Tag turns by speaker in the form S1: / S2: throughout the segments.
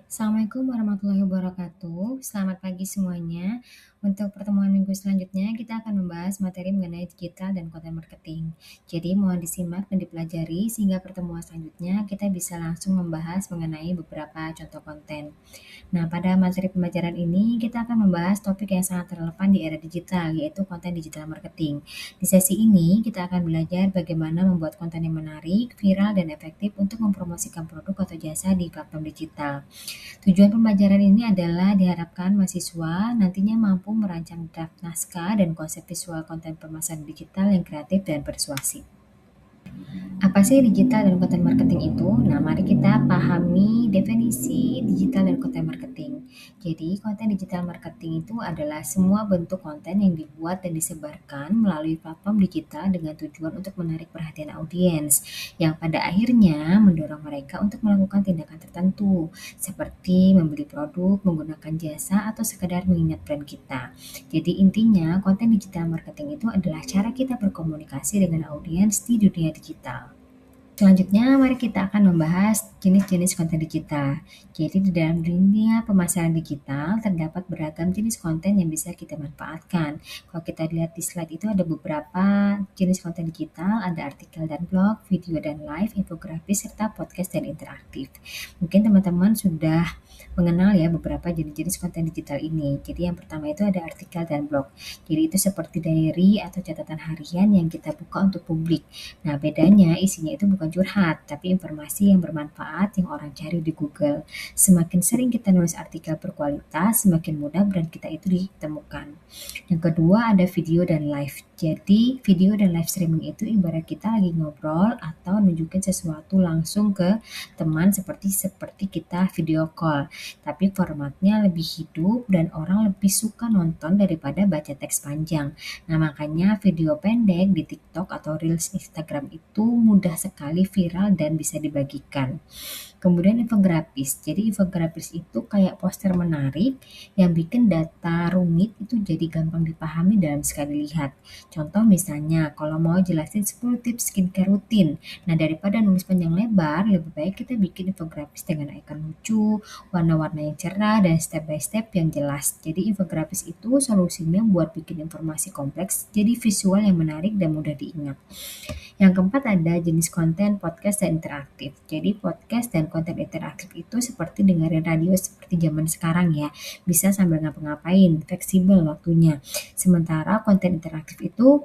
S1: Assalamualaikum warahmatullahi wabarakatuh. Selamat pagi semuanya. Untuk pertemuan minggu selanjutnya, kita akan membahas materi mengenai digital dan konten marketing. Jadi, mohon disimak dan dipelajari sehingga pertemuan selanjutnya kita bisa langsung membahas mengenai beberapa contoh konten. Nah, pada materi pembelajaran ini kita akan membahas topik yang sangat relevan di era digital, yaitu konten digital marketing. Di sesi ini, kita akan belajar bagaimana membuat konten yang menarik, viral, dan efektif untuk mempromosikan produk atau jasa di platform digital. Tujuan pembelajaran ini adalah diharapkan mahasiswa nantinya mampu merancang draft naskah dan konsep visual konten pemasaran digital yang kreatif dan persuasif. Apa sih digital dan content marketing itu? Nah, mari kita pahami definisi digital dan content marketing. Jadi, konten digital marketing itu adalah semua bentuk konten yang dibuat dan disebarkan melalui platform digital dengan tujuan untuk menarik perhatian audiens, yang pada akhirnya mendorong mereka untuk melakukan tindakan tertentu, seperti membeli produk, menggunakan jasa, atau sekedar mengingat brand kita. Jadi intinya, konten digital marketing itu adalah cara kita berkomunikasi dengan audiens di dunia digital. Selanjutnya, mari kita akan membahas jenis-jenis konten digital. Jadi, di dalam dunia pemasaran digital, terdapat beragam jenis konten yang bisa kita manfaatkan. Kalau kita lihat di slide itu ada beberapa jenis konten digital, ada artikel dan blog, video dan live, infografis, serta podcast dan interaktif. Mungkin teman-teman sudah mengenal ya beberapa jenis-jenis konten digital ini. Jadi, yang pertama itu ada artikel dan blog. Jadi, itu seperti diary atau catatan harian yang kita buka untuk publik. Nah, bedanya isinya itu bukan curhat, tapi informasi yang bermanfaat yang orang cari di Google. Semakin sering kita nulis artikel berkualitas, semakin mudah brand kita itu ditemukan. Yang kedua ada video dan live. Jadi, video dan live streaming itu ibarat kita lagi ngobrol atau nunjukin sesuatu langsung ke teman seperti kita video call. Tapi formatnya lebih hidup dan orang lebih suka nonton daripada baca teks panjang. Nah, makanya video pendek di TikTok atau Reels Instagram itu mudah sekali viral dan bisa dibagikan. Kemudian infografis. Jadi infografis itu kayak poster menarik yang bikin data rumit itu jadi gampang dipahami dalam sekali lihat. Contoh misalnya kalau mau jelasin 10 tips skincare rutin. Nah, daripada nulis panjang lebar, lebih baik kita bikin infografis dengan icon lucu, warna-warna yang cerah, dan step by step yang jelas. Jadi infografis itu solusinya buat bikin informasi kompleks jadi visual yang menarik dan mudah diingat. Yang keempat ada jenis konten podcast dan interaktif. Jadi podcast dan konten interaktif itu seperti dengerin radio seperti zaman sekarang ya. Bisa sambil ngapa-ngapain, fleksibel waktunya. Sementara konten interaktif itu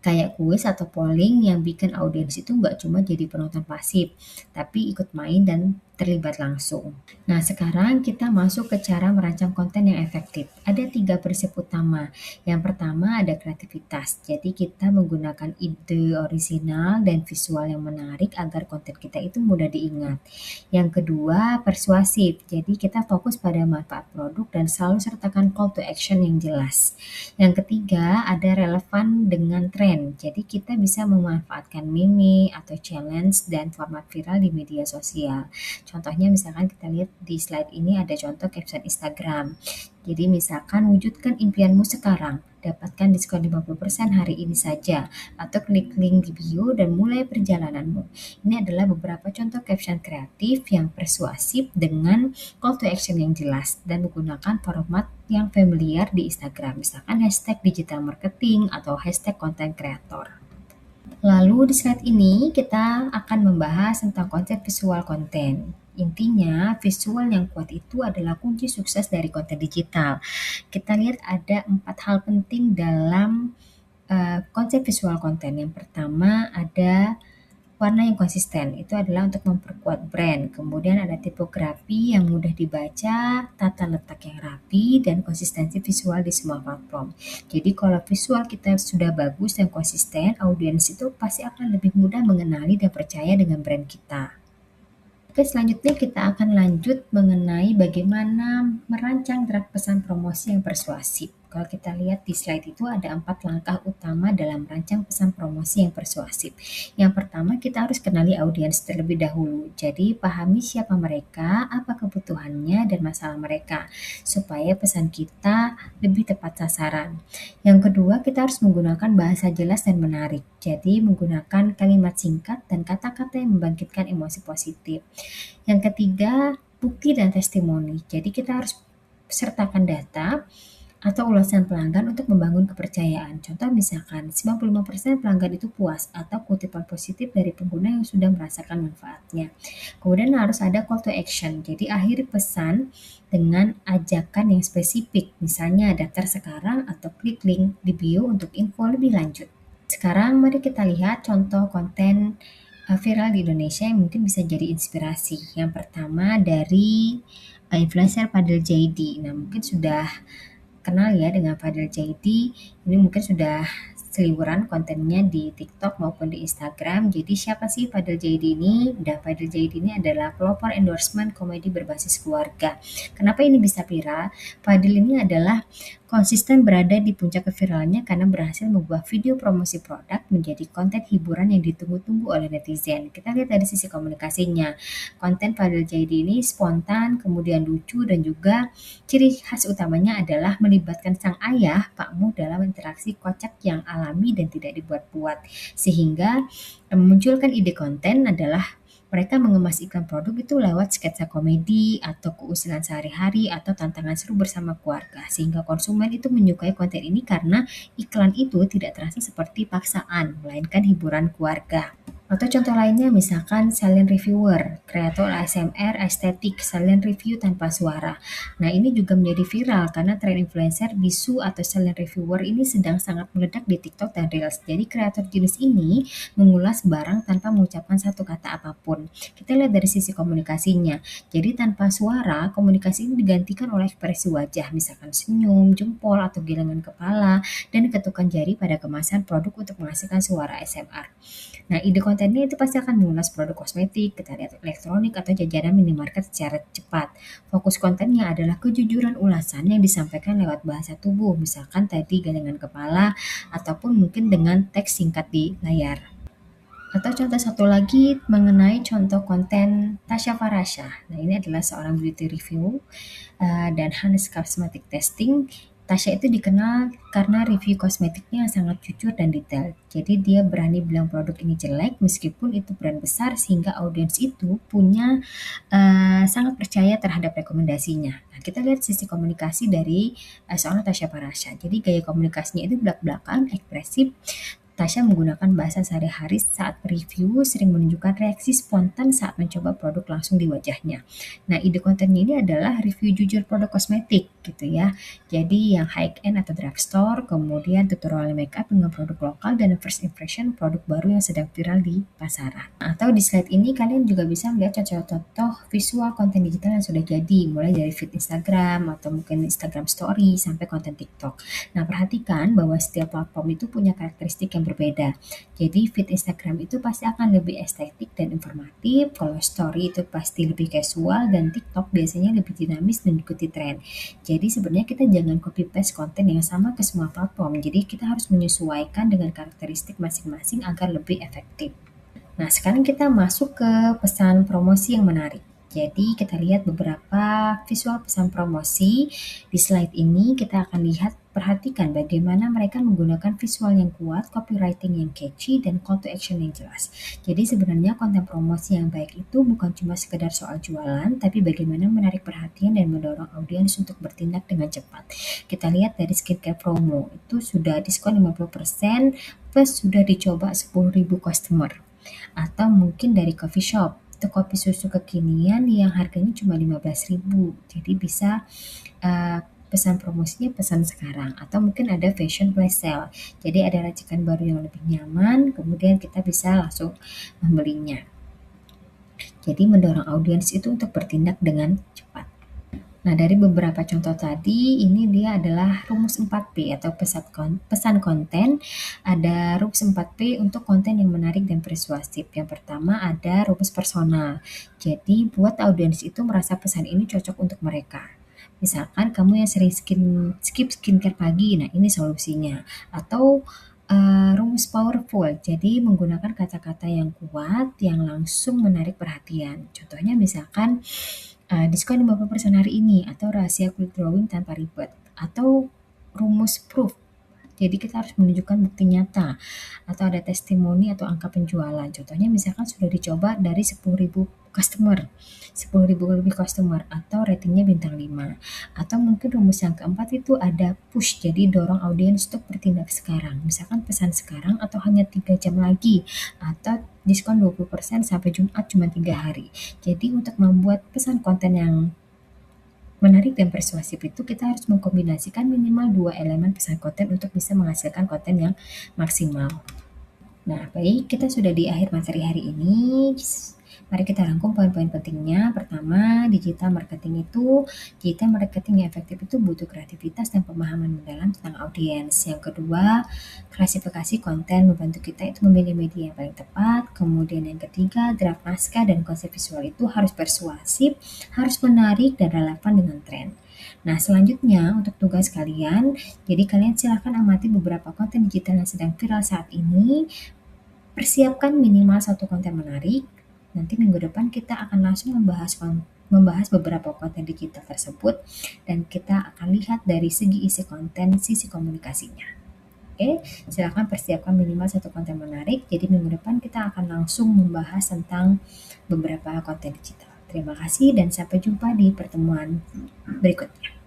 S1: kayak kuis atau polling yang bikin audiens itu nggak cuma jadi penonton pasif, tapi ikut main dan terlibat langsung. Nah, sekarang kita masuk ke cara merancang konten yang efektif. Ada 3 prinsip utama. Yang pertama ada kreativitas. Jadi kita menggunakan ide orisinal dan visual yang menarik agar konten kita itu mudah diingat. Yang kedua, persuasif. Jadi kita fokus pada manfaat produk dan selalu sertakan call to action yang jelas. Yang ketiga, ada relevan dengan tren. Jadi kita bisa memanfaatkan meme atau challenge dan format viral di media sosial. Contohnya misalkan kita lihat di slide ini ada contoh caption Instagram. Jadi misalkan wujudkan impianmu sekarang, dapatkan diskon 50% hari ini saja, atau klik link di bio dan mulai perjalananmu. Ini adalah beberapa contoh caption kreatif yang persuasif dengan call to action yang jelas dan menggunakan format yang familiar di Instagram, misalkan hashtag digital marketing atau hashtag content creator. Lalu di slide ini kita akan membahas tentang konsep visual konten. Intinya, visual yang kuat itu adalah kunci sukses dari konten digital. Kita lihat ada 4 hal penting dalam konsep visual konten. Yang pertama ada warna yang konsisten, itu adalah untuk memperkuat brand. Kemudian ada tipografi yang mudah dibaca, tata letak yang rapi, dan konsistensi visual di semua platform. Jadi kalau visual kita sudah bagus dan konsisten, audiens itu pasti akan lebih mudah mengenali dan percaya dengan brand kita. Oke, selanjutnya kita akan lanjut mengenai bagaimana merancang draft pesan promosi yang persuasif. Kalau kita lihat di slide itu ada 4 langkah utama dalam merancang pesan promosi yang persuasif. Yang pertama, kita harus kenali audiens terlebih dahulu. Jadi, pahami siapa mereka, apa kebutuhannya, dan masalah mereka, supaya pesan kita lebih tepat sasaran. Yang kedua, kita harus menggunakan bahasa jelas dan menarik. Jadi, menggunakan kalimat singkat dan kata-kata yang membangkitkan emosi positif. Yang ketiga, bukti dan testimoni. Jadi kita harus sertakan data atau ulasan pelanggan untuk membangun kepercayaan. Contoh misalkan 95% pelanggan itu puas atau kutipan positif dari pengguna yang sudah merasakan manfaatnya. Kemudian harus ada call to action. Jadi akhiri pesan dengan ajakan yang spesifik. Misalnya daftar sekarang atau klik link di bio untuk info lebih lanjut. Sekarang mari kita lihat contoh konten viral di Indonesia yang mungkin bisa jadi inspirasi. Yang pertama dari influencer Fadil Jaidi. Nah, mungkin sudah kenal ya dengan Fadil Jaidi. Ini mungkin sudah seliweran kontennya di TikTok maupun di Instagram. Jadi siapa sih Fadil Jaidi ini? Dan Fadil Jaidi ini adalah pelopor endorsement komedi berbasis keluarga. Kenapa ini bisa viral? Fadil ini adalah konsisten berada di puncak keviralannya karena berhasil membuat video promosi produk menjadi konten hiburan yang ditunggu-tunggu oleh netizen. Kita lihat dari sisi komunikasinya. Konten Fadil Jaidi ini spontan, kemudian lucu, dan juga ciri khas utamanya adalah melibatkan sang ayah, Pak Mu, dalam interaksi kocak yang alami dan tidak dibuat-buat. Sehingga memunculkan ide konten adalah mereka mengemas iklan produk itu lewat sketsa komedi atau keusilan sehari-hari atau tantangan seru bersama keluarga. Sehingga konsumen itu menyukai konten ini karena iklan itu tidak terasa seperti paksaan, melainkan hiburan keluarga. Atau contoh lainnya misalkan silent reviewer, kreator ASMR estetik, silent review tanpa suara. Nah, ini juga menjadi viral karena tren influencer bisu atau silent reviewer ini sedang sangat meledak di TikTok dan Reels. Jadi kreator jenis ini mengulas barang tanpa mengucapkan satu kata apapun. Kita lihat dari sisi komunikasinya. Jadi tanpa suara, komunikasi ini digantikan oleh ekspresi wajah, misalkan senyum, jempol, atau gilangan kepala, dan ketukan jari pada kemasan produk untuk menghasilkan suara ASMR. Nah, ide kontennya itu pasti akan mengulas produk kosmetik, kita lihat elektronik, atau jajanan minimarket secara cepat. Fokus kontennya adalah kejujuran ulasan yang disampaikan lewat bahasa tubuh, misalkan tadi galengan kepala, ataupun mungkin dengan teks singkat di layar. Atau contoh satu lagi mengenai contoh konten Tasya Farasha. Nah, ini adalah seorang beauty review dan Hanes Cosmetic Testing. Tasya itu dikenal karena review kosmetiknya yang sangat jujur dan detail. Jadi dia berani bilang produk ini jelek meskipun itu brand besar sehingga audiens itu punya sangat percaya terhadap rekomendasinya. Nah, kita lihat sisi komunikasi dari seorang Tasya Farasha. Jadi gaya komunikasinya itu belak-belakan, ekspresif. Tasya menggunakan bahasa sehari-hari saat review, sering menunjukkan reaksi spontan saat mencoba produk langsung di wajahnya. Nah, ide kontennya ini adalah review jujur produk kosmetik gitu ya. Jadi yang high-end atau drugstore, kemudian tutorial makeup dengan produk lokal, dan first impression produk baru yang sedang viral di pasaran. Atau di slide ini kalian juga bisa melihat contoh-contoh visual konten digital yang sudah jadi, mulai dari feed Instagram atau mungkin Instagram Story sampai konten TikTok. Nah, perhatikan bahwa setiap platform itu punya karakteristik yang berbeda. Jadi feed Instagram itu pasti akan lebih estetik dan informatif, kalau story itu pasti lebih casual, dan TikTok biasanya lebih dinamis dan mengikuti tren. Jadi sebenarnya kita jangan copy paste konten yang sama ke semua platform. Jadi kita harus menyesuaikan dengan karakteristik masing-masing agar lebih efektif. Nah, sekarang kita masuk ke pesan promosi yang menarik. Jadi kita lihat beberapa visual pesan promosi. Di slide ini kita akan lihat, perhatikan bagaimana mereka menggunakan visual yang kuat, copywriting yang catchy, dan call to action yang jelas. Jadi sebenarnya konten promosi yang baik itu bukan cuma sekedar soal jualan, tapi bagaimana menarik perhatian dan mendorong audiens untuk bertindak dengan cepat. Kita lihat dari skincare promo, itu sudah diskon 50% plus sudah dicoba 10.000 customer. Atau mungkin dari coffee shop, itu kopi susu kekinian yang harganya cuma 15.000. Jadi bisa pesan promosinya pesan sekarang. Atau mungkin ada fashion flash sale. Jadi ada racikan baru yang lebih nyaman, kemudian kita bisa langsung membelinya. Jadi mendorong audiens itu untuk bertindak dengan cepat. Nah, dari beberapa contoh tadi, ini dia adalah rumus 4P atau pesan konten. Ada rumus 4P untuk konten yang menarik dan persuasif. Yang pertama ada rumus personal. Jadi, buat audiens itu merasa pesan ini cocok untuk mereka. Misalkan kamu yang sering skip skincare pagi, nah ini solusinya. Atau rumus powerful, jadi menggunakan kata-kata yang kuat yang langsung menarik perhatian. Contohnya misalkan diskon 50% hari ini, atau rahasia kulit glowing tanpa ribet, atau rumus proof. Jadi kita harus menunjukkan bukti nyata, atau ada testimoni atau angka penjualan. Contohnya misalkan sudah dicoba dari 10.000 customer, 10.000 lebih customer, atau ratingnya bintang 5. Atau mungkin rumus yang keempat itu ada push, jadi dorong audiens untuk bertindak sekarang. Misalkan pesan sekarang atau hanya 3 jam lagi, atau diskon 20% sampai Jumat cuma 3 hari. Jadi untuk membuat pesan konten yang menarik dan persuasif itu kita harus mengkombinasikan minimal 2 elemen pesan konten untuk bisa menghasilkan konten yang maksimal. Nah, baik, kita sudah di akhir materi hari ini. Mari kita rangkum poin-poin pentingnya. Pertama, digital marketing yang efektif itu butuh kreativitas dan pemahaman mendalam tentang audiens. Yang kedua, klasifikasi konten membantu kita itu memilih media yang paling tepat. Kemudian yang ketiga, draft naskah dan konsep visual itu harus persuasif, harus menarik dan relevan dengan tren. Nah, selanjutnya untuk tugas kalian, jadi kalian silahkan amati beberapa konten digital yang sedang viral saat ini. Persiapkan minimal satu konten menarik. Nanti minggu depan kita akan langsung membahas beberapa konten digital tersebut dan kita akan lihat dari segi isi konten, sisi komunikasinya. Oke, silakan persiapkan minimal satu konten menarik. Jadi minggu depan kita akan langsung membahas tentang beberapa konten digital. Terima kasih dan sampai jumpa di pertemuan berikutnya.